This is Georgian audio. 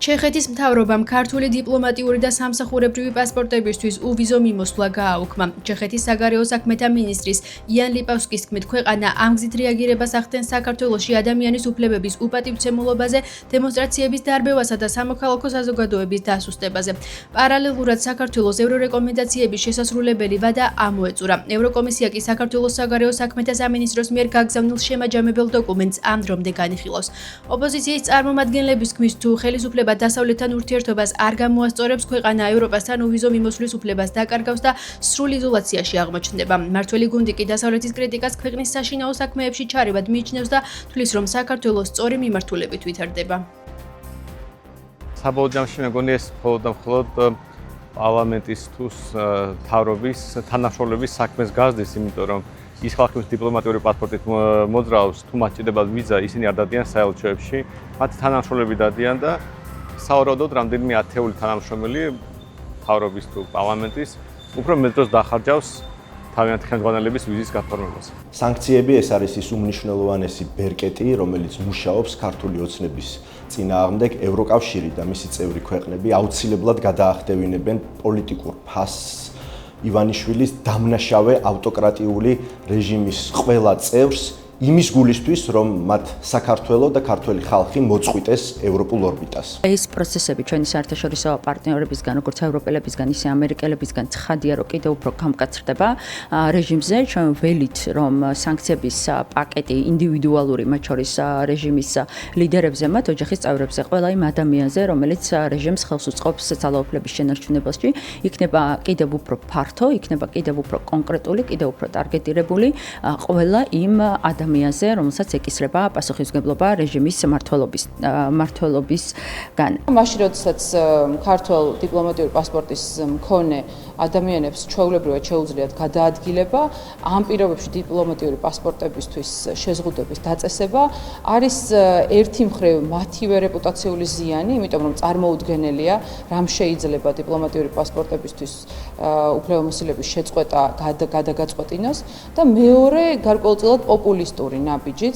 ჩეხეთის მთავრობამ ქართული დიპლომატიური და სამსახურებრივი პასპორტებისთვის უვიზო მიმოსვლა გააუქმა. ჩეხეთის საგარეო საქმეთა მინისტრის იან ლიპავსკის თქმით, ქვეყანა ამ გზით რეაგირებას ახდენს საქართველოში ადამიანის უფლებების უპატივცემულობაზე, დემონსტრაციების დარბევასა და სამოქალაქო საზოგადოების დასუსტებაზე. პარალელურად საქართველოს ევრორეკომენდაციების შესასრულებელი ვადა ამოეწურა. ევროკომისია კი საქართველოს საგარეო საქმეთა სამინისტროს მიერ გაგზავნილ შემაჯამებელ დოკუმენტს ამ დრომდე განიხილავს. ოპოზიციის წარმომადგენლების თქმით, თუ ხელისუფლება დასავლეთთან ურთიერთობას არ გამოასწორებს, ქვეყანა ევროპასთან უვიზო მიმოსვლის უფლებას დაკარგავს და სრულ იზოლაციაში აღმოჩნდება. მმართველი გუნდი კი დასავლეთის კრიტიკას ქვეყნის საშინაო საქმეებში ჩარევად მიიჩნევს და თვლის, რომ საქართველოს სწორი მიმართულებით ვითარდება. საბოლოო ჯამში მე მგონი ეს მხოლოდ და მხოლოდ პარლამენტის თუ მთავრობის თანამშრომლების საქმეს გაზრდის, იმიტომ რომ ის ხალხი, დიპლომატიური პასპორტით მოძრაობს, თუ მათ ჭირდებათ ვიზა, ისინი არ დადიან საელჩოებში, მათ თანამშრომლები დადიან და სავარაუდოდ რამდენიმე ათეული თანამშრომელი მთავრობის თუ პარლამენტის უფრო მეტ დროს დახარჯავს თავიანთი ხელმძღვანელების ვიზის გაფორმებას. სანქციები ეს არის ის უმნიშვნელოვანესი ბერკეტი, რომელიც მუშაობს ქართული ოცნების წინააღმდეგ. ევროკავშირი და მისი წევრი ქვეყნები აუცილებლად გადაახდევინებენ პოლიტიკურ ფასს ივანიშვილის დამნაშავე ავტოკრატიული რეჟიმის ყველა წევრს იმის გულისთვის, რომ მათ საქართველო და ქართველი ხალხი მოწყვიტეს ევროპულ ორბიტას. ეს პროცესები ჩვენი საერთაშორისო პარტნიორებისგან, როგორც ევროპელებისგან, ისე ამერიკელებისგან ცხადია, რომ კიდევ უფრო გამკაცრდება რეჟიმზე. ჩვენ ველით, რომ სანქციების პაკეტი ინდივიდუალური, მათ შორის რეჟიმის ლიდერებზე, მათ ოჯახის წევრებზე, ყველა იმ ადამიანზე, რომელიც რეჟიმს ხელს უწყობს ძალაუფლების შენარჩუნებაში, იქნება კიდევ უფრო ფართო, იქნება კიდევ უფრო კონკრეტული, კიდევ უფრო ტარგეტირებული ყველა იმ ადამიანზე, რომელსაც ეკისრება პასუხისმგებლობა რეჟიმის მმართველობისგან. მაშინ, როდესაც ქართულ დიპლომატიური პასპორტის მქონე ადამიანებს ჩვეულებრივად შეუძლიათ გადაადგილება, ამ პირობებში დიპლომატიური პასპორტებისთვის შეზღუდვების დაწესება არის ერთი მხრივ მათივე რეპუტაციული ზიანი, იმიტომ რომ წარმოუდგენელია, რამ შეიძლება დიპლომატიური პასპორტებისთვის უფლებამოსილების შეწყვეტა გადაგაწყვეტინოს და მეორე გარკვეულწილად პოპულისტური ნაბიჯიც,